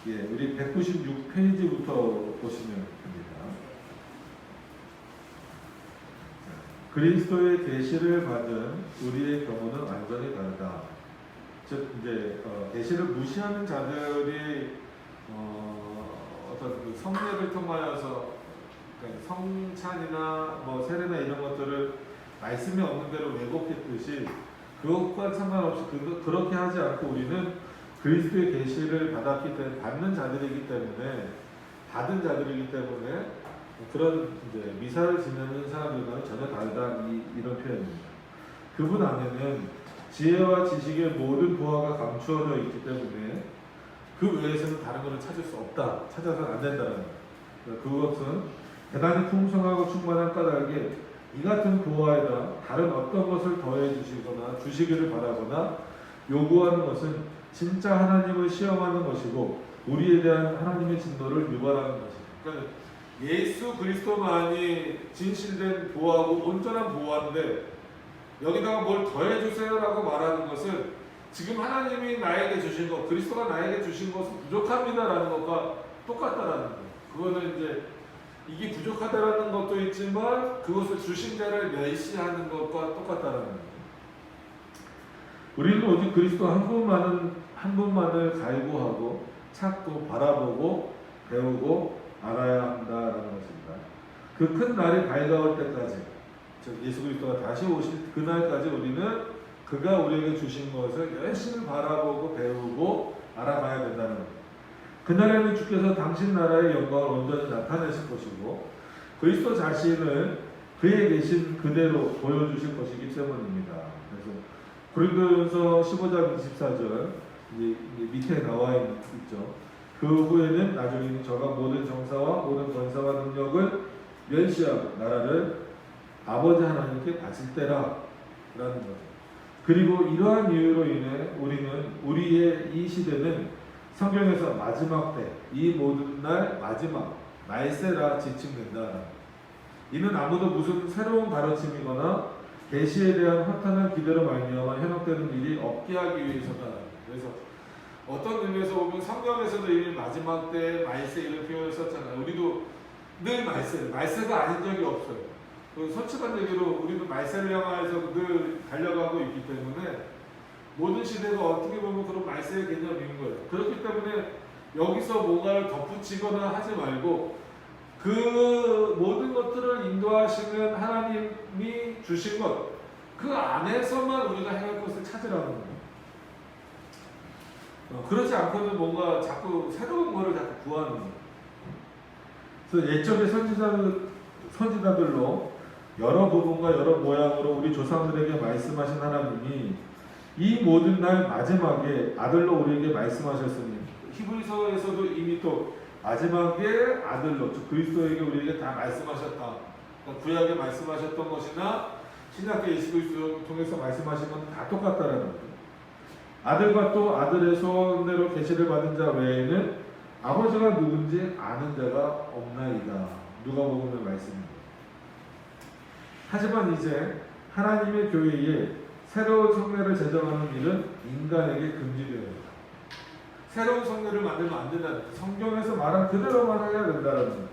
예, 우리 196페이지부터 보시면 됩니다. 그리스도의 계시를 받은 우리의 경우는 완전히 다르다. 즉 이제 계시를 무시하는 자들이 어떤 그 성례를 통하여서 그러니까 성찬이나 뭐 세례나 이런 것들을 말씀이 없는 대로 왜곡했듯이 그것과 상관없이 그렇게 하지 않고 우리는 그리스도의 계시를 받는 자들이기 때문에 받은 자들이기 때문에 그런 이제 미사를 지내는 사람들과는 전혀 다르다 이런 표현입니다. 그분 안에는 지혜와 지식의 모든 보화가 감추어져 있기 때문에 그 외에서는 다른 것을 찾을 수 없다. 찾아서는 안 된다는 거예요. 그것은 대단히 풍성하고 충만한 까닭에 이 같은 보화에다 다른 어떤 것을 더해 주시거나 주시기를 바라거나 요구하는 것은 진짜 하나님을 시험하는 것이고 우리에 대한 하나님의 진노를 유발하는 것입니다. 그러니까 예수 그리스도만이 진실된 보화고 온전한 보화인데 여기다가 뭘 더해 주세요라고 말하는 것은 지금 하나님이 나에게 주신 것, 그리스도가 나에게 주신 것은 부족합니다라는 것과 똑같다라는 거예요. 그거는 이제 이게 부족하다라는 것도 있지만 그것을 주신 자를 멸시하는 것과 똑같다라는 거예요. 우리는 오직 그리스도 한 분만을 갈구하고 찾고 바라보고 배우고 알아야 한다라는 것입니다. 그 큰 날이 밝아올 때까지, 즉 예수 그리스도가 다시 오실 그날까지 우리는 그가 우리에게 주신 것을 열심히 바라보고 배우고 알아가야 된다는 거예요. 그날에는 주께서 당신 나라의 영광을 온전히 나타내실 것이고 그리스도 자신을 그에 계신 그대로 보여주실 것이기 때문입니다. 그래서 고린도전서 15장 24절 이제 밑에 나와 있죠. 그 후에는 나중에는 저가 모든 정사와 모든 권사와 능력을 멸시하고 나라를 아버지 하나님께 바칠 때라 라는 거죠. 그리고 이러한 이유로 인해 우리는 우리의 이 시대는 성경에서 마지막 때, 이 모든 날 마지막 말세라 지칭된다. 이는 아무도 무슨 새로운 가르침이거나 계시에 대한 허탄한 기대로 말미암아 현혹되는 일이 없게 하기 위해서다. 그래서 어떤 의미에서 보면 성경에서도 이미 마지막 때 말세 이런 표현을 썼잖아요. 우리도 늘 말세가 아닌 적이 없어요. 솔직한 얘기로 우리도 말세를 향하여서 늘 달려가고 있기 때문에 모든 시대가 어떻게 보면 그런 말세의 개념인 거예요. 그렇기 때문에 여기서 뭔가를 덧붙이거나 하지 말고 그 모든 것들을 인도하시는 하나님이 주신 것, 그 안에서만 우리가 행할 것을 찾으라는 거예요. 그렇지 않고는 뭔가 자꾸 새로운 거를 자꾸 구하는 거예요. 그래서 옛적의 선지자들로 여러 부분과 여러 모양으로 우리 조상들에게 말씀하신 하나님이 이 모든 날 마지막에 아들로 우리에게 말씀하셨으니 히브리서에서도 이미 또 마지막에 아들로 즉 그리스도에게 우리에게 다 말씀하셨다. 그러니까 구약에 말씀하셨던 것이나 신약의 예수 그리스도를 통해서 말씀하신 건 다 똑같다라는 거죠. 아들과 또 아들의 소원대로 계시를 받은 자 외에는 아버지가 누군지 아는 자가 없나이다. 누가복음의 말씀입니다. 하지만 이제 하나님의 교회에 새로운 성례를 제정하는 일은 인간에게 금지되었다. 새로운 성례를 만들면 안 된다는 거예요. 성경에서 말한 그대로만 해야 된다는 거예요.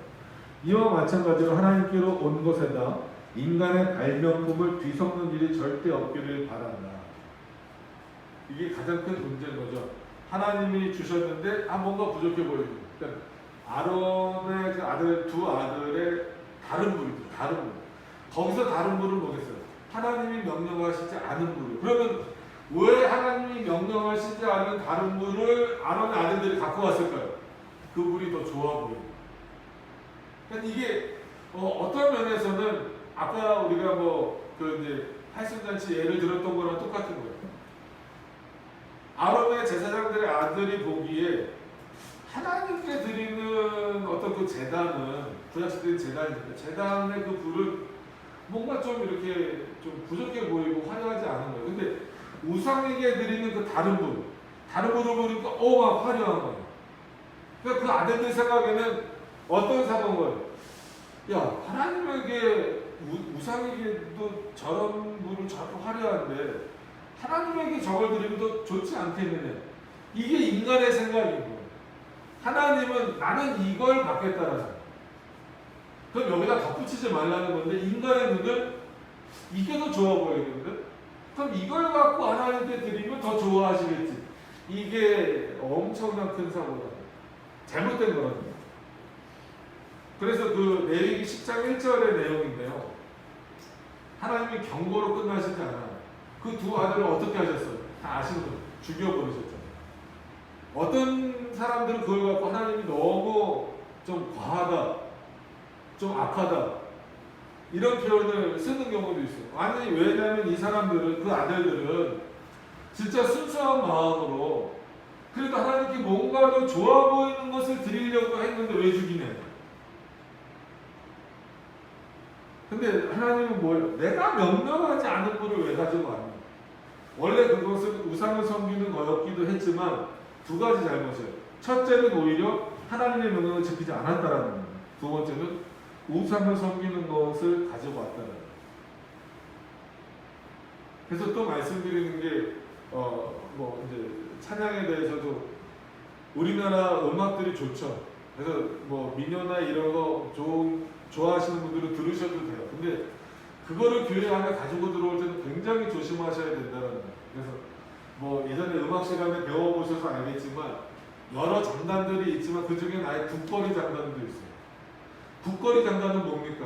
이와 마찬가지로 하나님께로 온 것에다 인간의 발명품을 뒤섞는 일이 절대 없기를 바란다. 이게 가장 큰 문제인 거죠. 하나님이 주셨는데 뭔가 부족해 보이고 그러니까 아론의 그 두 아들의 다른 불이죠. 다른 불. 거기서 다른 불을 뭐겠어요? 하나님이 명령하시지 않은 불을. 그러면 왜 하나님이 명령하시지 않은 다른 불을 아론의 아들들이 갖고 왔을까요? 그 불이 더 좋아 보여요. 그러니까 이게 어떤 면에서는 아까 우리가 이제 팔순잔치 예를 들었던 거랑 똑같은 거예요. 아론의 제사장들의 아들이 보기에 하나님께 드리는 어떤 그 제단은 구약시대의 제단인데 제단의 그 불은 뭔가 좀 이렇게 좀 부족해 보이고 화려하지 않은 거예요. 근데 우상에게 드리는 그 다른 불을 보니까 막 화려한 거예요. 그러니까 그 아들들 생각에는 어떤 사고인 거예요? 야, 하나님에게 우상에게도 저런 불은 저렇게 화려한데 하나님에게 저걸 드리면 더 좋지 않겠느냐. 이게 인간의 생각인 거예요. 하나님은 나는 이걸 받겠다라는 거예요. 그럼 여기다 덧붙이지 말라는 건데 인간의 눈은 이게 더 좋아 보이는데 그럼 이걸 갖고 하나님께 드리면 더 좋아하시겠지. 이게 엄청난 큰 사고다. 잘못된 거거든요. 그래서 그 레위기 10장 1절의 내용인데요. 하나님이 경고로 끝나시지 않아요. 그 두 아들을 어떻게 하셨어요? 다 아시는 거예요. 죽여버리셨잖아요. 어떤 사람들은 그걸 갖고 하나님이 너무 좀 과하다, 좀 악하다 이런 표현을 쓰는 경우도 있어요. 아니 왜냐하면 이 사람들은 그 아들들은 진짜 순수한 마음으로 그래도 하나님께 뭔가 더 좋아 보이는 것을 드리려고 했는데 왜 죽이냐. 근데 하나님은 뭐예요? 내가 명령하지 않은 분을 왜 가지고 왔냐. 원래 그것은 우상을 섬기는 거였기도 했지만 두 가지 잘못이에요. 첫째는 오히려 하나님의 명령을 지키지 않았다라는 겁니다. 두 번째는 우상을 섬기는 것을 가지고 왔다는 거예요. 그래서 또 말씀드리는 게 뭐 이제 찬양에 대해서도 우리나라 음악들이 좋죠. 그래서 뭐 민요나 이런 거 좋아하시는 분들은 들으셔도 돼요. 근데 그거를 교회 안에 가지고 들어올 때는 굉장히 조심하셔야 된다는 거예요. 그래서 뭐 예전에 음악 시간에 배워보셔서 알겠지만 여러 장단들이 있지만 그 중에 아예 국거리 장단도 있어요. 국거리 장단은 뭡니까?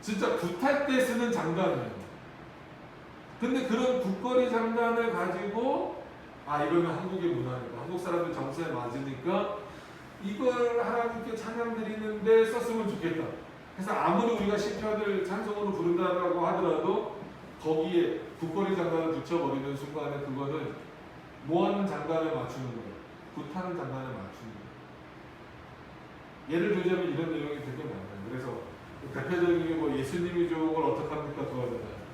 진짜 굿할 때 쓰는 장단이에요. 근데 그런 국거리 장단을 가지고 이거는 한국의 문화니까 한국 사람들 정서에 맞으니까 이걸 하나님께 찬양 드리는데 썼으면 좋겠다. 그래서 아무리 우리가 시편을 찬송으로 부른다고 하더라도 거기에 국거리 장단을 붙여버리는 순간에 그거는 뭐하는 장단에 맞추는 거예요. 굿하는 장단에 맞추는 거예요. 예를 들자면 이런 내용이 되게 많아요. 그래서 대표적인 게 뭐 예수님이 좋은 걸 어떡합니까 그거잖아요.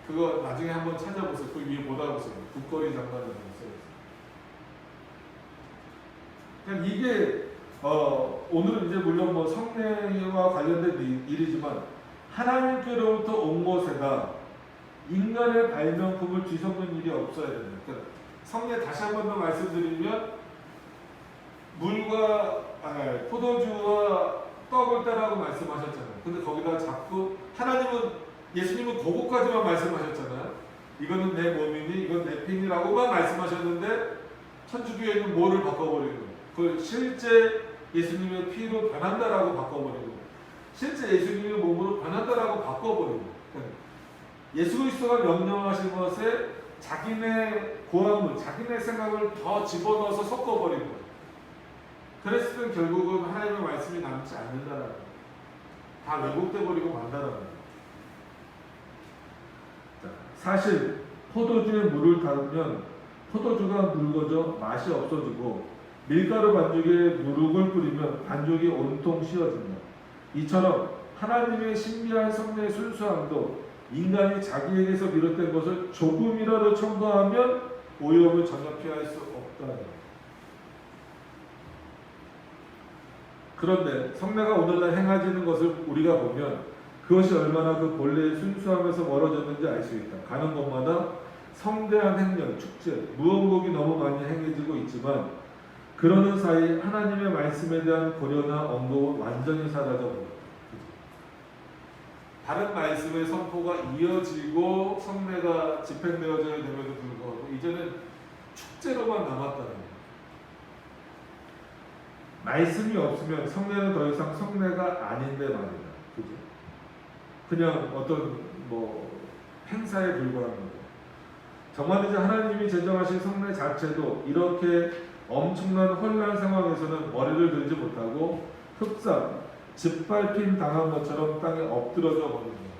그거 나중에 한번 찾아보세요. 그 위에 보다 보세요. 국거리 장단이라고 써있어요. 그러니까 이게 오늘은 이제 물론 뭐 성례와 관련된 일이지만 하나님께로부터 온 것에다 인간의 발명품을 뒤섞는 일이 없어야 됩니다. 그러니까 성례 다시 한 번 더 말씀드리면 물과 포도주와 떡을 떼라고 말씀하셨잖아요. 근데 거기다 자꾸 예수님은 그것까지만 말씀하셨잖아요. 이거는 내 몸이니 이건 내 피니라고만 말씀하셨는데 천주교회는 뭐를 바꿔버리는 거예요. 그걸 실제 예수님의 피로 변한다라고 바꿔버리고 실제 예수님의 몸으로 변한다라고 바꿔버리고 예수 그리스도가 명령하신 것에 자기네 고함을 자기네 생각을 더 집어넣어서 섞어버리고 그랬을 땐 결국은 하나님의 말씀이 남지 않는다라는 거예요. 다 왜곡돼 버리고 만다라는 거예요. 사실 포도주에 물을 타면 포도주가 묽어져 맛이 없어지고 밀가루 반죽에 누룩을 뿌리면 반죽이 온통 씌어진다. 이처럼 하나님의 신비한 성례의 순수함도 인간이 자기에게서 비롯된 것을 조금이라도 첨가하면 오염을 전혀 피할 수 없다는 것. 그런데 성례가 오늘날 행해지는 것을 우리가 보면 그것이 얼마나 그 본래의 순수함에서 멀어졌는지 알 수 있다. 가는 곳마다 성대한 행렬, 축제, 무언곡이 너무 많이 행해지고 있지만 그러는 사이 하나님의 말씀에 대한 고려나 언급은 완전히 사라져버렸다. 다른 말씀의 선포가 이어지고 성례가 집행되어져야 됨에도 불구하고 이제는 축제로만 남았다는 거예요. 말씀이 없으면 성례는 더 이상 성례가 아닌데 말이다. 그죠? 그냥 어떤 행사에 불과한 거고. 정말이지 하나님이 제정하신 성례 자체도 이렇게 엄청난 혼란 상황에서는 머리를 들지 못하고 흡사, 짓밟힘 당한 것처럼 땅에 엎드러져 버리는 거예요.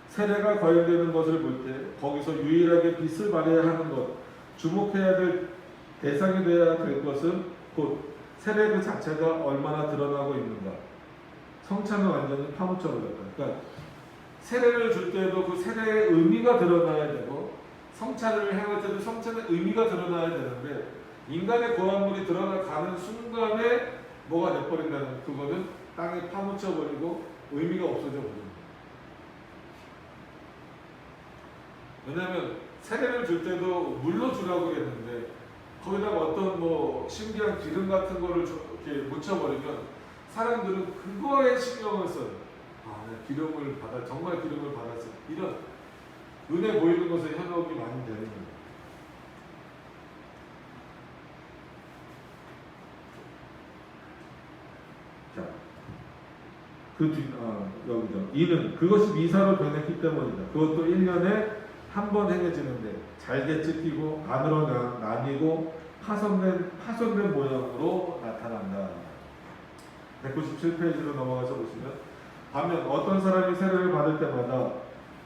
세례가 거행되는 것을 볼 때 거기서 유일하게 빛을 발해야 하는 것, 주목해야 될 대상이 되어야 될 것은 곧 세례 그 자체가 얼마나 드러나고 있는가. 성찬은 완전히 파묻혀 버렸다. 그러니까 세례를 줄 때도 그 세례의 의미가 드러나야 되고 성찬을 행할 때도 성찬의 의미가 드러나야 되는데 인간의 고함물이 드러나가는 순간에 뭐가 돼버린다는 그거는 땅에 파묻혀 버리고 의미가 없어져 버립니다. 왜냐하면 세례를 줄 때도 물로 주라고 했는데 거기다가 어떤 뭐 신기한 기름 같은 거를 이렇게 묻혀버리면 사람들은 그거에 신경을 써요. 아, 내가 기름을 받아, 정말 기름을 받았어. 이런 눈에 보이는 것에 현혹이 많이 되는 거예요. 자, 여기죠. 이는 그것이 미사로 변했기 때문이다. 그것도 1년에 한 번 행해지는데 잘게 찢기고 반으로 나뉘고 파손된 모양으로 나타난다. 197페이지로 넘어가서 보시면 반면 어떤 사람이 세례를 받을 때마다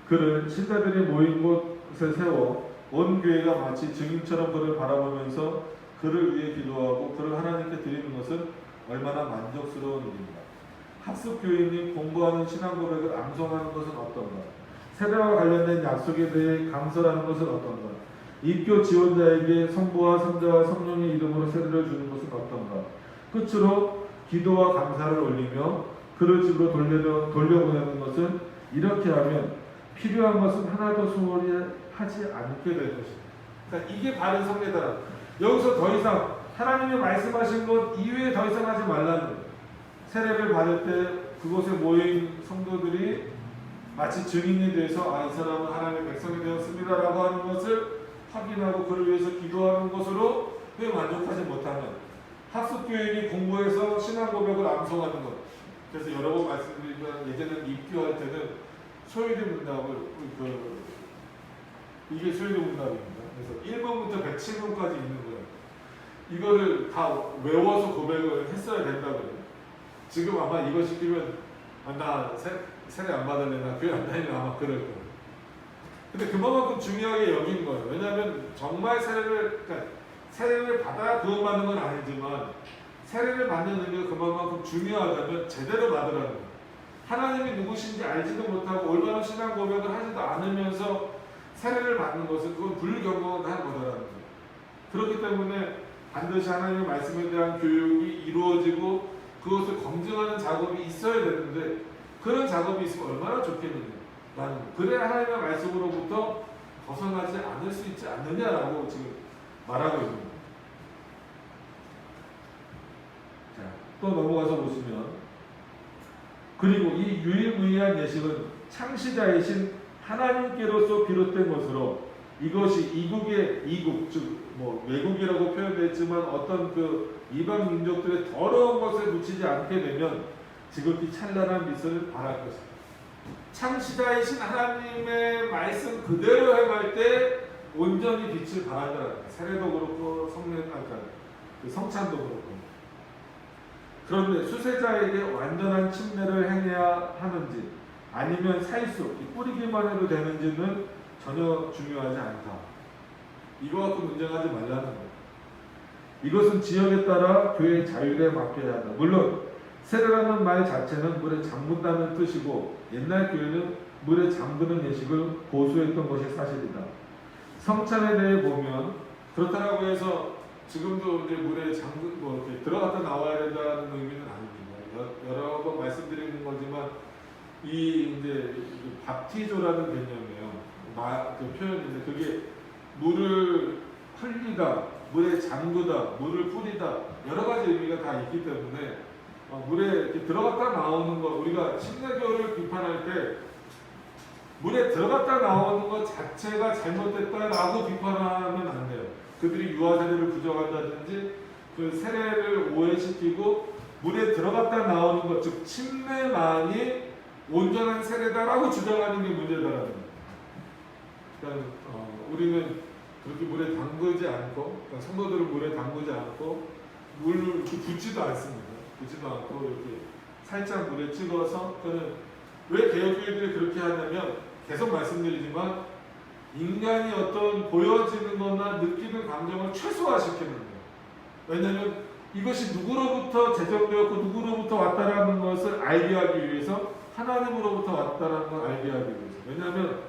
그를 신자들이 모인 곳에 세워 온 교회가 마치 증인처럼 그를 바라보면서 그를 위해 기도하고 그를 하나님께 드리는 것은 얼마나 만족스러운 일입니다. 학습 교인이 공부하는 신앙 고백을 암송하는 것은 어떤가? 세례와 관련된 약속에 대해 강설하는 것은 어떤가? 입교 지원자에게 성부와 성자와 성령의 이름으로 세례를 주는 것은 어떤가? 끝으로 기도와 감사를 올리며 그를 집으로 돌려보내는 것은 이렇게 하면 필요한 것은 하나도 소홀히 하지 않게 될 것입니다. 그러니까 이게 바른 성례다. 여기서 더 이상 하나님이 말씀하신 것 이외에 더 이상 하지 말라는 거예요. 세례를 받을 때 그곳에 모인 성도들이 마치 증인이 돼서 이 사람은 하나님의 백성이 되었습니다라고 하는 것을 확인하고 그를 위해서 기도하는 것으로 왜 만족하지 못하면 학습교인이 공부해서 신앙 고백을 암송하는 것. 그래서 여러 번 말씀드리지만 예전에는 입교할 때는 소유리 문답을 이게 소유리 문답입니다. 그래서 1번부터 107번까지 있는 거예요. 이거를 다 외워서 고백을 했어야 된다고요. 지금 아마 이거 시키면 나 세례 안 받을래, 나 교회 안 다니면 아마 그럴 거예요. 근데 그만큼 중요하게 여긴 거예요. 왜냐하면 정말 세례를 받아야 구원받는 건 아니지만 세례를 받는 의미가 그만큼 중요하다면 제대로 받으라는 거예요. 하나님이 누구신지 알지도 못하고 올바른 신앙 고백을 하지도 않으면서 세례를 받는 것은 그건 불경건한 거다라는 거예요. 그렇기 때문에 반드시 하나님의 말씀에 대한 교육이 이루어지고 그것을 검증하는 작업이 있어야 되는데 그런 작업이 있으면 얼마나 좋겠느냐. 그래야 하나님의 말씀으로부터 벗어나지 않을 수 있지 않느냐라고 지금 말하고 있는 거예요. 자, 또 넘어가서 보시면 그리고 이 유일무이한 예식은 창시자이신 하나님께로서 비롯된 것으로 이것이 이국의 이국, 즉 외국이라고 표현됐지만 어떤 그 이방 민족들의 더러운 것에 묻히지 않게 되면 지극히 찬란한 빛을 발할 것입니다. 창시자이신 하나님의 말씀 그대로 행할 때 온전히 빛을 발한다. 세례도 그렇고 성찬도 그렇고. 그런데 수세자에게 완전한 침례를 행해야 하는지 아니면 살수 뿌리기만 해도 되는지는 전혀 중요하지 않다. 이거 갖고 논쟁하지 말라는 거예요. 이것은 지역에 따라 교회의 자율에 맡겨야 한다. 물론 세례라는 말 자체는 물에 잠근다는 뜻이고 옛날 교회는 물에 잠그는 예식을 고수했던 것이 사실이다. 성찬에 대해 보면 그렇다고 해서 지금도 이제 물에 이렇게 들어갔다 나와야 된다는 의미는 아닙니다. 여러 번 말씀드리는 거지만 이 이제 밥티조라는 개념이에요. 그 표현인데 그게 물을 흘리다, 물에 잠그다, 물을 뿌리다 여러 가지 의미가 다 있기 때문에 물에 이렇게 들어갔다 나오는 거 우리가 침례교를 비판할 때 물에 들어갔다 나오는 것 자체가 잘못됐다라고 비판하면 안 돼요. 그들이 유아 세례를 부정한다든지 그 세례를 오해시키고 물에 들어갔다 나오는 것, 즉 침례만이 온전한 세례다라고 주장하는 게 문제다라는 거예요. 그러니까 우리는 그렇게 물에 담그지 않고, 그러니까 성도들을 물에 담그지 않고 물을 붓지도 않습니다. 붓지도 않고 이렇게 살짝 물에 찍어서 그는 왜 개혁교회들이 그렇게 하냐면 계속 말씀드리지만 인간이 어떤 보여지는 거나 느끼는 감정을 최소화시키는 거예요. 왜냐하면 이것이 누구로부터 제정되었고 누구로부터 왔다라는 것을 알게 하기 위해서 하나님으로부터 왔다라는 걸 알게 하기 위해서. 왜냐하면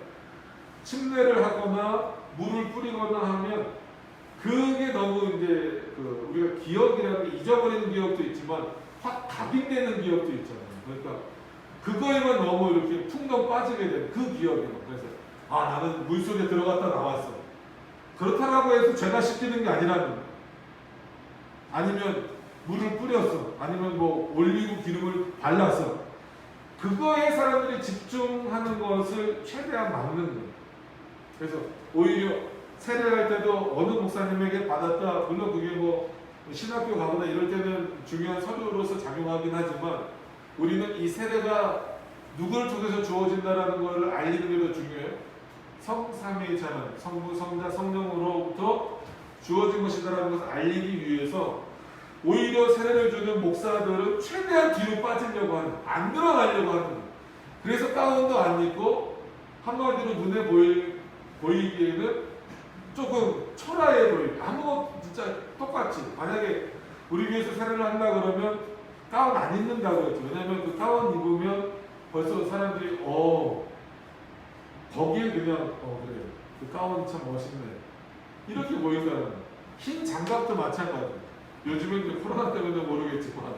침례를 하거나 물을 뿌리거나 하면 그게 너무 이제 우리가 기억이라는 게 잊어버리는 기억도 있지만 확 각인되는 기억도 있잖아요. 그러니까 그거에만 너무 이렇게 퉁덩 빠지게 되는 그 기억이에요. 그래서 나는 물속에 들어갔다 나왔어. 그렇다고 해서 죄가 씻기는 게 아니라는 거예요. 아니면 물을 뿌렸어, 아니면 뭐 올리고 기름을 발랐어. 그거에 사람들이 집중하는 것을 최대한 막는 거예요. 그래서 오히려 세례할 때도 어느 목사님에게 받았다, 물론 그게 뭐 신학교 가거나 이럴 때는 중요한 서류로서 작용하긴 하지만 우리는 이 세례가 누구를 통해서 주어진다라는 것을 알리는 게 더 중요해요. 성삼위일체는 성부, 성자, 성령으로부터 주어진 것이다라는 것을 알리기 위해서 오히려 세례를 주는 목사들은 최대한 뒤로 빠지려고 하는, 안 들어가려고 하는 거예요. 그래서 가운도 안 입고 한마디로 눈에 보이기에는 조금 초라해 보이고 아무 진짜 똑같이, 만약에 우리 교회에서 세례를 한다 그러면 가운 안 입는다고 했죠. 왜냐하면 그 가운 입으면 벌써 사람들이 거기에 그냥 그래, 그 가운 참 멋있네 이렇게 보인다는 거예요. 흰 장갑도 마찬가지예요. 요즘은 이제 코로나 때문에 모르겠지만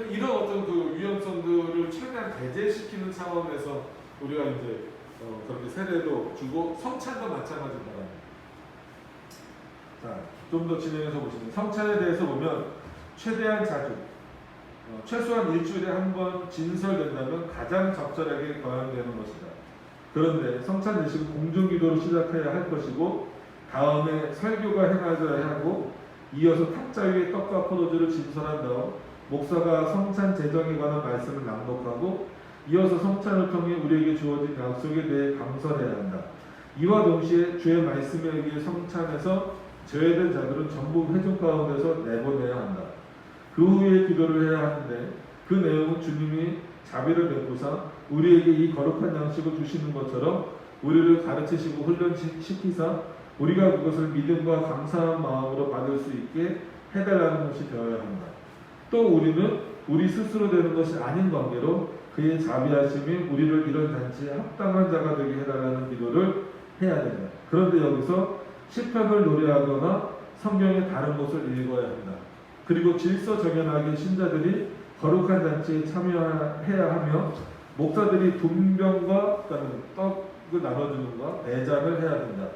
이런 어떤 그 위험성들을 최대한 배제시키는 차원에서 우리가 이제 그렇게 세례도 주고 성찬도 마찬가지입니다. 자, 좀 더 진행해서 보시면 성찬에 대해서 보면 최대한 자주, 최소한 일주일에 한 번 진설된다면 가장 적절하게 거행되는 것이다. 그런데 성찬 예식은 공중기도로 시작해야 할 것이고 다음에 설교가 행하여야 하고 이어서 탁자 위에 떡과 포도주를 진설한 다음 목사가 성찬 제정에 관한 말씀을 낭독하고 이어서 성찬을 통해 우리에게 주어진 약속에 대해 강설해야 한다. 이와 동시에 주의 말씀에 의해 성찬에서 제외된 자들은 전부 회중 가운데서 내보내야 한다. 그 후에 기도를 해야 하는데 그 내용은 주님이 자비를 베푸사 우리에게 이 거룩한 양식을 주시는 것처럼 우리를 가르치시고 훈련시키사 우리가 그것을 믿음과 감사한 마음으로 받을 수 있게 해달라는 것이 되어야 한다. 또 우리는 우리 스스로 되는 것이 아닌 관계로 그의 자비하심이 우리를 이런 잔치에 합당한 자가 되게 해달라는 기도를 해야 된다. 그런데 여기서 시편을 노래하거나 성경의 다른 곳을 읽어야 한다. 그리고 질서정연하게 신자들이 거룩한 잔치에 참여해야 하며 목사들이 분병과 떡을 나눠주는 것, 배잔을 해야 된다.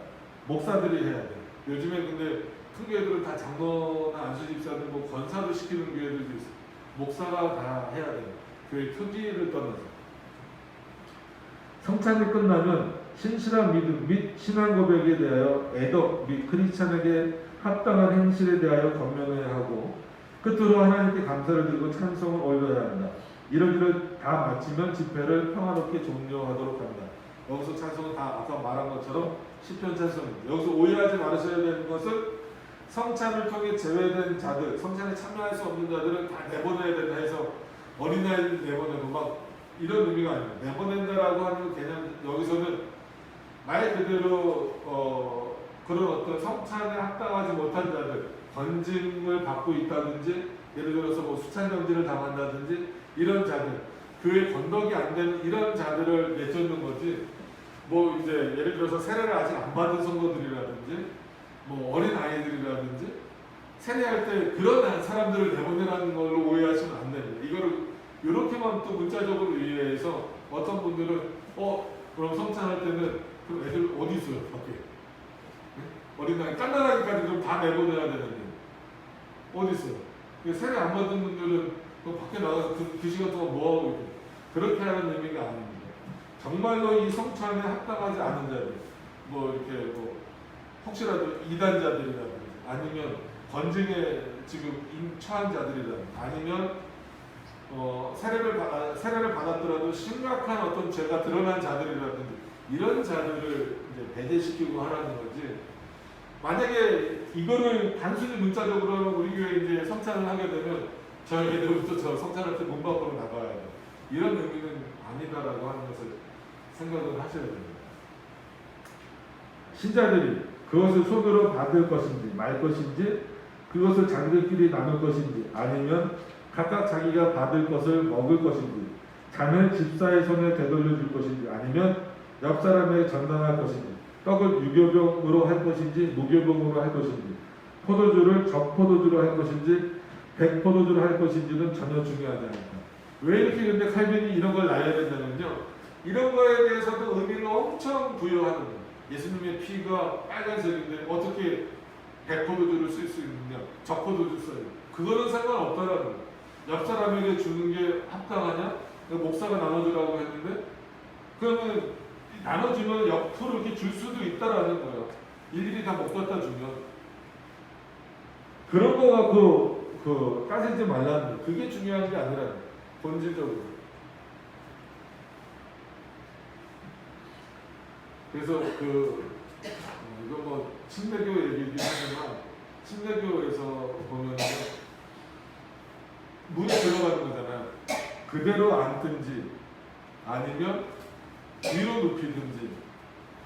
목사들이 해야 돼. 요즘에 근데 큰 교회들은 다 장로나 안수집사들 뭐 권사도 시키는 교회들도 있어. 목사가 다 해야 돼. 교회 표기를 떠나서. 성찬이 끝나면 신실한 믿음 및 신앙 고백에 대하여 애덕 및 크리스찬에게 합당한 행실에 대하여 권면해야 하고 끝으로 하나님께 감사를 드리고 찬송을 올려야 한다. 이런 일을 다 마치면 집회를 평화롭게 종료하도록 한다. 여기서 찬송은 다 아까 말한 것처럼 시편 찬송입니다. 여기서 오해하지 말으셔야 되는 것은 성찬을 통해 제외된 자들, 성찬에 참여할 수 없는 자들은 다 내보내야 된다 해서 어린아이를 내보내고 막 이런 의미가 아니에요. 내보낸다라고 하는 개념, 여기서는 말 그대로 그런 어떤 성찬에 합당하지 못한 자들, 건짐을 받고 있다든지 예를 들어서 뭐 수찬정지를 당한다든지 이런 자들, 교회 건덕이 안 되는 이런 자들을 내쫓는 거지. 뭐 이제 예를 들어서 세례를 아직 안 받은 성도들이라든지 뭐 어린 아이들이라든지 세례할 때 그런 사람들을 내보내라는 걸로 오해하시면 안 됩니다. 이거를 이렇게만 또 문자적으로 이해해서 어떤 분들은 그럼 성찬할 때는 그럼 애들 어디 있어요 밖에? 네? 어린아이 깐난아기까지 그럼 다 내보내야 되는데 어디 있어요? 세례 안 받은 분들은 밖에 나가서 그 시간 동안 뭐 하고 있고 그렇게 하는 의미가 아닙니다. 정말로 이 성찬에 합당하지 않은 자들, 뭐 이렇게 뭐 혹시라도 이단자들이라든지 아니면 건증에 지금 처한 자들이라든지 아니면 세례를 받았더라도 심각한 어떤 죄가 드러난 자들이라든지 이런 자들을 이제 배제시키고 하라는 거지. 만약에 이거를 단순히 문자적으로 우리 교회 이제 성찬을 하게 되면 저희들부터 저 성찬할 때 문 밖으로 나가야 돼. 이런 의미는 아니다라고 하는 것을 생각을 하셔야 됩니다. 신자들이 그것을 손으로 받을 것인지 말 것인지 그것을 자기들끼리 나눌 것인지 아니면 각각 자기가 받을 것을 먹을 것인지 잔을 집사의 손에 되돌려 줄 것인지 아니면 옆 사람에게 전달할 것인지 떡을 유교병으로 할 것인지 무교병으로 할 것인지 포도주를 적포도주로 할 것인지 백포도주로 할 것인지는 전혀 중요하지 않다. 왜 이렇게 근데 칼빈이 이런 걸 놔야 된다면요. 이런 거에 대해서도 의미를 엄청 부여하는 거예요. 예수님의 피가 빨간색인데 어떻게 100포도주를 쓸 수 있느냐, 적포도주 써야 돼. 그거는 상관없다라는 거야. 옆 사람에게 주는 게 합당하냐? 목사가 나눠주라고 했는데 그러면 나눠주면 옆으로 이렇게 줄 수도 있다라는 거예요. 일일이 다 못 갖다 주면 그런 거 갖고 따지지 말라는 거예요. 그게 중요한 게 아니라 본질적으로. 그래서 이거 뭐 침례교 얘기이긴 하지만 침례교에서 보면 물이 들어가는 거잖아요. 그대로 앉든지 아니면 위로 눕히든지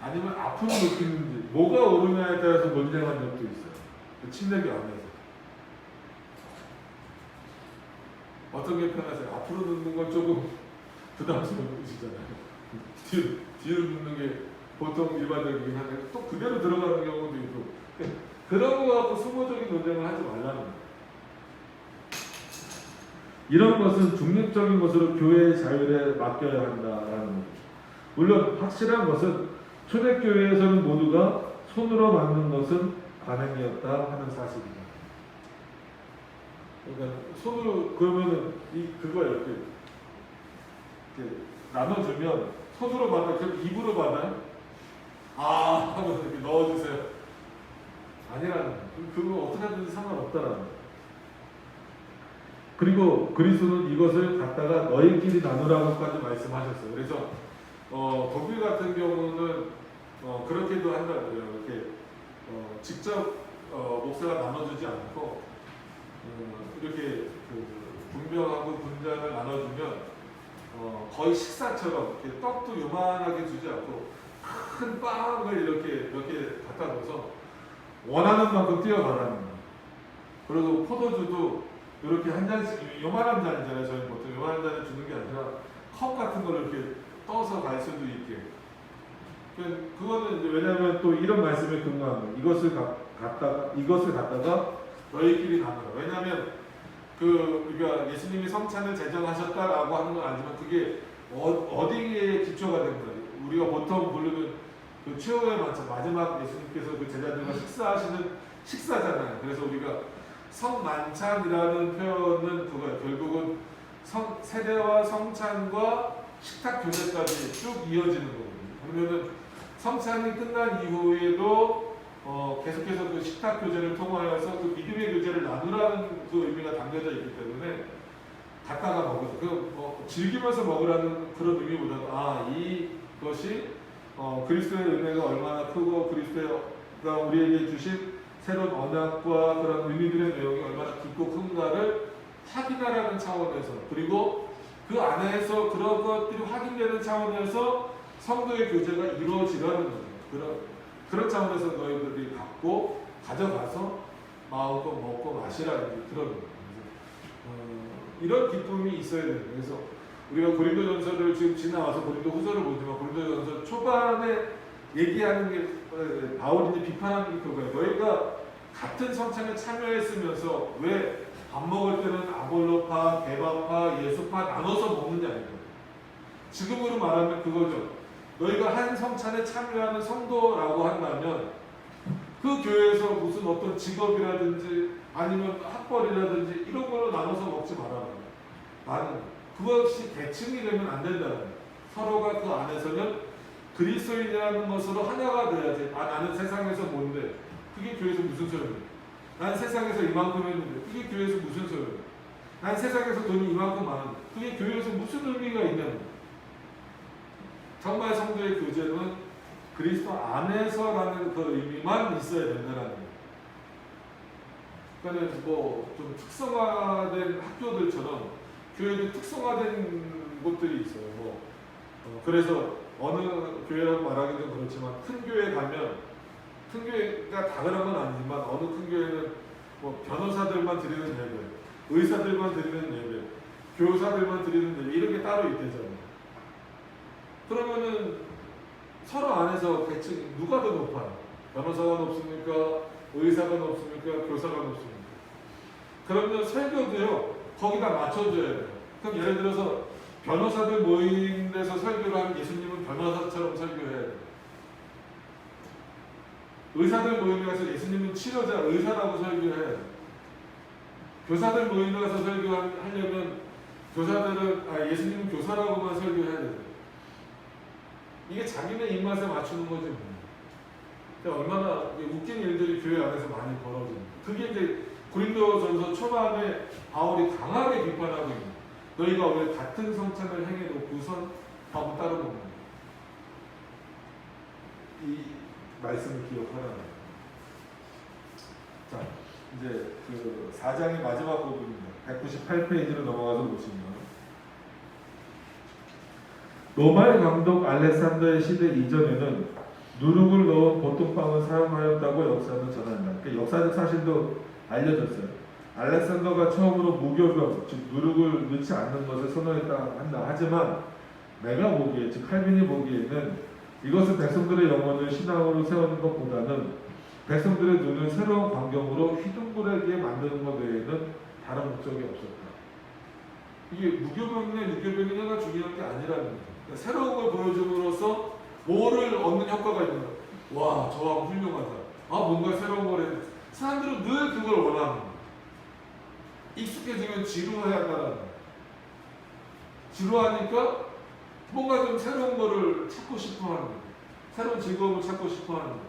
아니면 앞으로 눕히든지 뭐가 옳으냐에 따라서 논쟁한 적도 있어요. 그 침례교 안에서. 어떤 게 편하세요? 앞으로 눕는 건 조금 부담스러우시잖아요. 뒤로 눕는 게 보통 일반적이긴 한데 또 그대로 들어가는 경우도 있고 그런 거 갖고 수모적인 논쟁을 하지 말라는 거예요. 이런 것은 중립적인 것으로 교회의 자율에 맡겨야 한다라는 거죠. 물론 확실한 것은 초대교회에서는 모두가 손으로 만든 것은 관행이었다 하는 사실입니다. 그러니까 손으로 그러면은 그거예요. 이렇게 나눠주면 손으로 받아, 그럼 입으로 받아요? 하면서 이렇게 넣어주세요. 아니라는 거예요. 그거 어떻게 하든지 상관없다라는 거예요. 그리고 그리스도는 이것을 갖다가 너희끼리 나누라고까지 말씀하셨어요. 그래서 독일 같은 경우는 그렇게도 한다고요. 이렇게 직접 목사가 나눠주지 않고 이렇게 분병하고 분잔을 나눠주면 거의 식사처럼 이렇게 떡도 요만하게 주지 않고 큰 빵을 이렇게 몇 개 갖다 줘서 원하는 만큼 띄어가라는 거예요. 그리고 포도주도 이렇게 한 잔씩, 요만한 잔이잖아요. 저희 보통 요만한 잔을 주는 게 아니라 컵 같은 걸 이렇게 떠서 갈 수도 있게. 그거는 이제 왜냐하면 또 이런 말씀에 근거한 거예요. 이것을 갖다가 너희끼리 나누라. 왜냐하면 우리가 예수님이 성찬을 제정하셨다라고 하는 건 알지만 그게 어디에 기초가 된 거예요. 우리가 보통 부르는 그 최후의 만찬, 마지막 예수님께서 그 제자들과 식사하시는 식사잖아요. 그래서 우리가 성만찬이라는 표현은 그거예요. 결국은 세례와 성찬과 식탁 교제까지 쭉 이어지는 거거든요. 그러면은 성찬이 끝난 이후에도 계속해서 그 식탁 교제를 통하여서 그 믿음의 교제를 나누라는 그 의미가 담겨져 있기 때문에 갖다가 먹으라. 즐기면서 먹으라는 그런 의미보다는 이것이 그리스도의 은혜가 얼마나 크고 그리스도가 우리에게 주신 새로운 언약과 그런 의미들의 내용이 얼마나 깊고 큰가를 확인하라는 차원에서, 그리고 그 안에서 그런 것들이 확인되는 차원에서 성도의 교제가 이루어지라는 거죠. 그런 차원에서 너희들이 가져가서 마음껏 먹고 마시라, 그런 거예요. 이런 기쁨이 있어야 돼요. 그래서 우리가 고린도전서를 지금 지나와서 고린도 후서를 보지만 고린도전서 초반에 얘기하는 게 바울이 이제 비판하는 게 그거예요. 너희가 같은 성찬에 참여했으면서 왜 밥 먹을 때는 아볼로파, 게바파, 예수파 나눠서 먹느냐 이거예요. 지금으로 말하면 그거죠. 너희가 한 성찬에 참여하는 성도라고 한다면 그 교회에서 무슨 어떤 직업이라든지 아니면 학벌이라든지 이런 걸로 나눠서 먹지 말아요. 그것이 계층이 되면 안 된다는 거예요. 서로가 그 안에서는 그리스도인이라는 것으로 하나가 돼야지. 나는 세상에서 뭔데? 그게 교회에서 무슨 소용이야? 난 세상에서 이만큼 했는데 그게 교회에서 무슨 소용이야? 난 세상에서 돈이 이만큼 많은데 그게 교회에서 무슨 의미가 있냐는 거예요. 정말 성도의 교제는 그리스도 안에서라는 그 의미만 있어야 된다는 거예요. 그러니까 좀 특성화된 학교들처럼 교회도 특성화된 곳들이 있어요. 그래서 어느 교회라고 말하기는 좀 그렇지만 큰 교회 가면 큰 교회가 다 그런 건 아니지만 어느 큰 교회는 변호사들만 드리는 예배, 의사들만 드리는 예배, 교사들만 드리는 예배 이런 게 따로 있대잖아요. 그러면은 서로 안에서 계층 누가 더 높아요? 변호사가 높습니까? 의사가 높습니까? 교사가 높습니까? 그러면 설교도요 거기다 맞춰줘야 돼요. 그럼 예를 들어서 변호사들 모인 데서 설교를 하면 예수님은 변호사처럼 설교해야 돼요. 의사들 모임에 가서 예수님은 치료자, 의사라고 설교해야 돼. 교사들 모임에 가서 설교하려면 예수님은 교사라고만 설교해야 돼. 이게 자기네 입맛에 맞추는 거지 뭐. 그러니까 얼마나 웃긴 일들이 교회 안에서 많이 벌어집니다. 그게 이제 고린도전서 초반에 바울이 강하게 비판하고 있는 거예요. 너희가 왜 같은 성찬을 행해놓고선 하고 따로 먹는 거예요. 이 말씀을 기억하라는 거예요. 자, 이제 그 4장의 마지막 부분입니다. 198페이지로 넘어가서 보시면 로마의 감독 알렉산더의 시대 이전에는 누룩을 넣은 보통빵을 사용하였다고 역사는 전한다. 그러니까 역사적 사실도 알려졌어요. 알렉산더가 처음으로 무교병, 즉 누룩을 넣지 않는 것을 선언했다 한다. 하지만 내가 보기에, 즉 칼빈이 보기에는 이것은 백성들의 영혼을 신앙으로 세우는 것보다는 백성들의 눈을 새로운 광경으로 휘둥그레게 만드는 것 외에는 다른 목적이 없었다. 이게 무교병이냐 유교병이냐가 중요한 게 아니라는 거죠. 그러니까 새로운 걸 보여줌으로써 뭐를 얻는 효과가 있는 거야. 와, 저하고 훌륭하다. 아, 뭔가 새로운 걸 해. 사람들은 늘 그걸 원하는 거야. 익숙해지면 지루해야 한다는 거야. 지루하니까 뭔가 좀 새로운 거를 찾고 싶어 하는 거야. 새로운 즐거움을 찾고 싶어 하는 거야.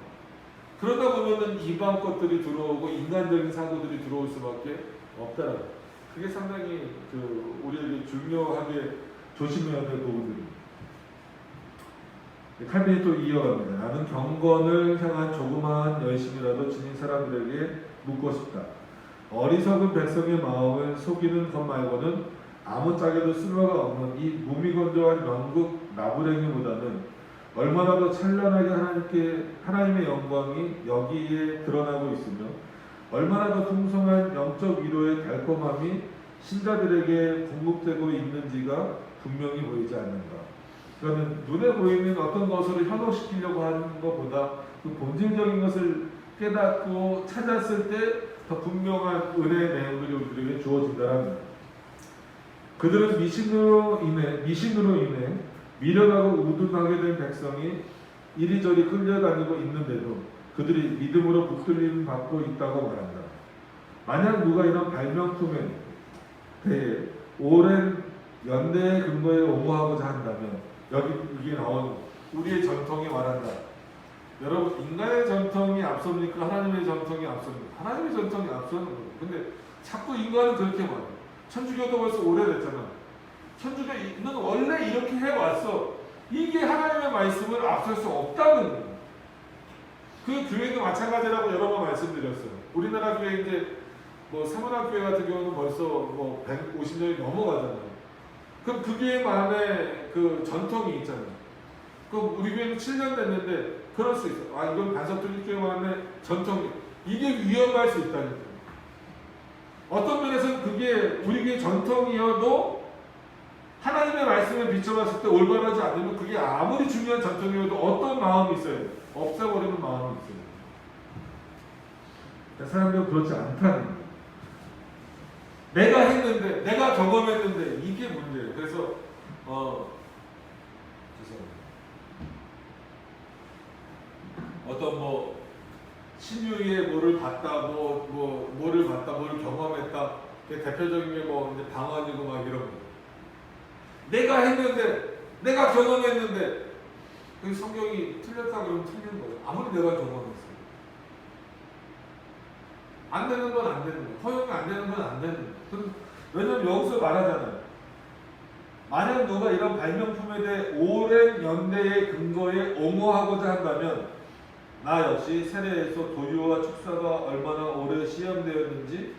그러다 보면은 이방 것들이 들어오고 인간적인 사고들이 들어올 수밖에 없다는 거야. 그게 상당히 우리에게 중요하게 조심해야 될 부분들입니다. 칼빈이 또 이어갑니다. 나는 경건을 향한 조그마한 열심이라도 지닌 사람들에게 묻고 싶다. 어리석은 백성의 마음을 속이는 것 말고는 아무짝에도 쓸모가 없는 이 무미건조한 영국 나부랭이보다는 얼마나 더 찬란하게 하나님의 영광이 여기에 드러나고 있으며 얼마나 더 풍성한 영적 위로의 달콤함이 신자들에게 공급되고 있는지가 분명히 보이지 않는가. 그러면 눈에 보이는 어떤 것으로 현혹시키려고 하는 것보다 그 본질적인 것을 깨닫고 찾았을 때 더 분명한 은혜의 내용들이 우리에게 주어진다는 거예요. 그들은 미신으로 인해 미련하고 우둔하게 된 백성이 이리저리 끌려다니고 있는데도 그들이 믿음으로 붙들림 받고 있다고 말한다. 만약 누가 이런 발명품에 대해 오랜 연대의 근거에 옹호하고자 한다면 이게 나온 우리의 전통이 말한다. 여러분, 인간의 전통이 앞섭니까? 하나님의 전통이 앞섭니까? 하나님의 전통이 앞서는 거예요. 근데 자꾸 인간은 그렇게 말해요. 천주교도 벌써 오래됐잖아. 천주교는 원래 이렇게 해왔어. 이게 하나님의 말씀을 앞설 수 없다는 거예요. 그 교회도 마찬가지라고 여러 번 말씀드렸어요. 우리나라 교회 이제 사문학교회 같은 경우는 벌써 150년이 넘어가잖아요. 그럼 그 교회만의 그 전통이 있잖아요. 그럼 우리 교회는 7년 됐는데 그럴 수 있어. 아, 이건 반석조직교회만의 전통이. 이게 위험할 수 있다니까요. 어떤 면에서는 그게 우리 교회 전통이어도 하나님의 말씀에 비춰봤을 때 올바르지 않으면 그게 아무리 중요한 전통이어도 어떤 마음이 있어요? 없애버리는 마음이 있어요. 그러니까 사람들은 그렇지 않다는 거예요. 내가 했는데, 내가 경험했는데 이게 문제예요. 그래서 어떤 신유의 뭐를 봤다, 뭐를 봤다, 뭘 경험했다. 대표적인 게 이제 방언이고 막 이런 거. 내가 했는데, 내가 경험했는데, 그 성경이 틀렸다 그러면 틀린 거예요. 아무리 내가 경험했어요. 안 되는 건 안 되는 거예요. 허용이 안 되는 건 안 되는 거예요. 왜냐면 여기서 말하잖아요. 만약 누가 이런 발명품에 대해 오랜 연대의 근거에 옹호하고자 한다면 나 역시 세례에서 도유와 축사가 얼마나 오래 시험되었는지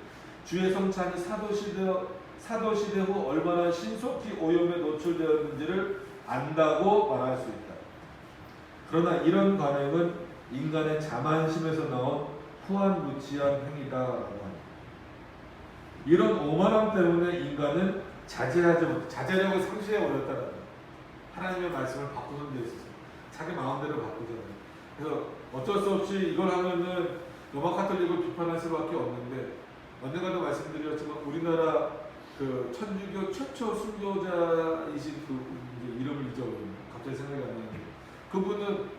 주의 성찬이 사도시대 후 얼마나 신속히 오염에 노출되었는지를 안다고 말할 수 있다. 그러나 이런 관행은 인간의 자만심에서 나온 후한무치한 행위다라고 합니다. 이런 오만함 때문에 인간은 자제력을 상실해버렸다는 거예요. 하나님의 말씀을 바꾸는 데 있어서 자기 마음대로 바꾸잖아요. 그래서 어쩔 수 없이 이걸 하면은 로마 카톨릭을 비판할 수밖에 없는데, 언젠가도 말씀드렸지만 우리나라 그 천주교 최초 순교자이신 그 이름을 잊어버렸네요. 갑자기 생각이 안 나는데, 그분은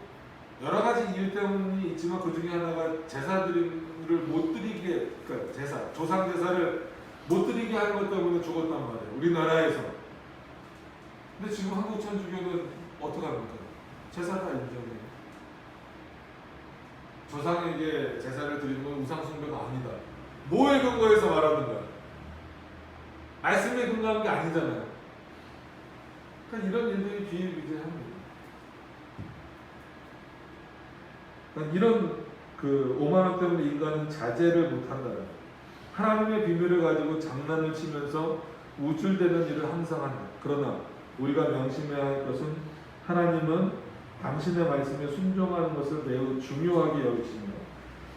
여러 가지 이유 때문이 있지만 그 중에 하나가 제사들을 못 드리게, 그러니까 제사, 조상 제사를 못 드리게 하는 것 때문에 죽었단 말이에요. 우리나라에서. 근데 지금 한국 천주교는 어떻게 합니까? 제사 다 인정해요. 조상에게 제사를 드리는 건 우상숭배가 아니다. 뭐에 근거해서 말하는 거야? 말씀에 근거한 게 아니잖아요. 그러니까 이런 일들이 비일비재합니다. 그러니까 이런 그 오만함 때문에 인간은 자제를 못한다. 하나님의 비밀을 가지고 장난을 치면서 우쭐대는 일을 항상 한다. 그러나 우리가 명심해야 할 것은 하나님은 당신의 말씀에 순종하는 것을 매우 중요하게 여기시며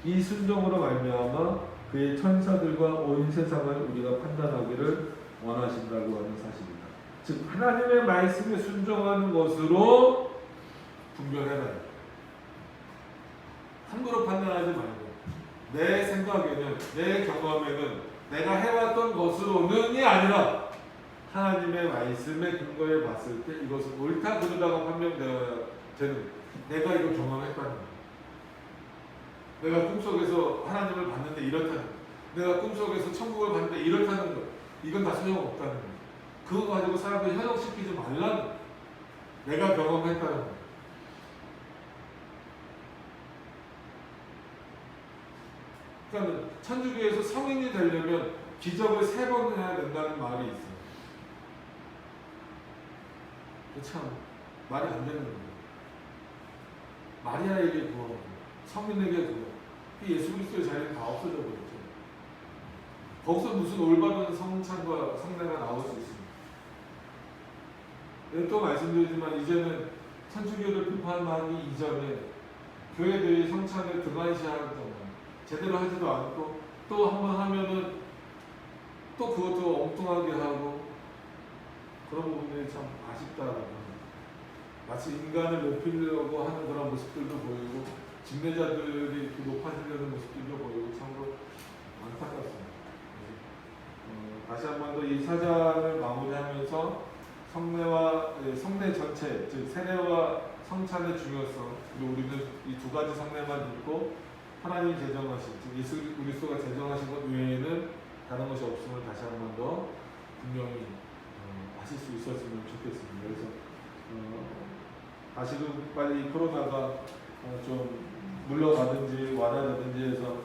이 순종으로 말미암아 그의 천사들과 온 세상을 우리가 판단하기를 원하신다고 하는 사실입니다. 즉 하나님의 말씀에 순종하는 것으로 분별해라. 함부로 판단하지 말고 내 생각에는, 내 경험에는, 내가 해왔던 것으로는이 아니라 하나님의 말씀에 근거해 봤을 때 이것은 옳다 그르다가 판명되어야 되는, 내가 이거 경험했다는 거예요. 내가 꿈속에서 하나님을 봤는데 이렇다는 거예요. 내가 꿈속에서 천국을 봤는데 이렇다는 거예요. 이건 다 소용없다는 거예요. 그거 가지고 사람들 현혹시키지 말라는 거예요. 내가 경험했다는 거예요. 그러니까 천주교에서 성인이 되려면 기적을 3번 해야 된다는 말이 있어요. 참 말이 안 되는 거예요. 마리아에게 구원, 성인에게 구원. 예수 그리스도의 자리는 다 없어져 버렸죠. 거기서 무슨 올바른 성찬과 성례가 나올 수 있습니다. 또 말씀드리지만 이제는 천주교를 비판하기 이전에 교회들이 성찬을 등한시하는 동안 제대로 하지도 않고 또 한 번 하면은 또 그것도 엉뚱하게 하고 그런 부분들이 참 아쉽다라고. 마치 인간을 높이려고 하는 그런 모습들도 보이고 집례자들이 이렇게 높아지려는 모습들도 보이고 참으로 안타깝습니다. 다시 한 번 더 이 사장을 마무리하면서 성례 전체, 즉 세례와 성찬의 중요성, 그리고 우리는 이 2가지 성례만 읽고 하나님이 제정하신, 즉 예수 그리스도가 제정하신 것 외에는 다른 것이 없음을 다시 한 번 더 분명히 아실 수 있었으면 좋겠습니다. 그래서 다시금 빨리 코로나가 좀 물러가든지 완화되든지 해서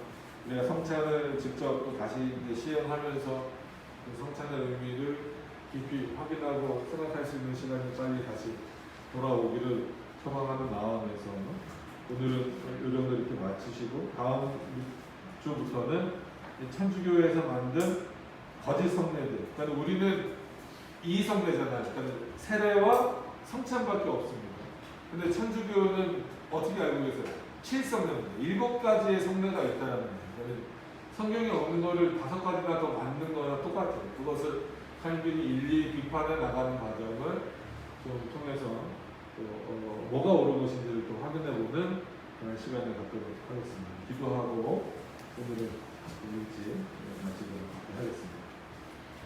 우리가 성찬을 직접 또 다시 이제 시행하면서 그 성찬의 의미를 깊이 확인하고 생각할 수 있는 시간이 빨리 다시 돌아오기를 소망하는 마음에서 오늘은 이 정도 이렇게 마치시고 다음 주부터는 천주교에서 만든 거짓 성례들. 그러니까 우리는 이 성례잖아요. 그러니까 세례와 성찬밖에 없습니다. 근데 천주교는 어떻게 알고 계세요? 7성례입니다. 7가지의 성례가 있다는 거예요. 성경에 없는 거를 5가지나 더 만든 거랑 똑같아요. 그것을 칼빈이 일일이 비판해 나가는 과정을 좀 통해서 뭐가 옳은 것인지를 또 확인해보는 그런 시간을 갖도록 하겠습니다. 기도하고 오늘은 일찍 마치도록 하겠습니다.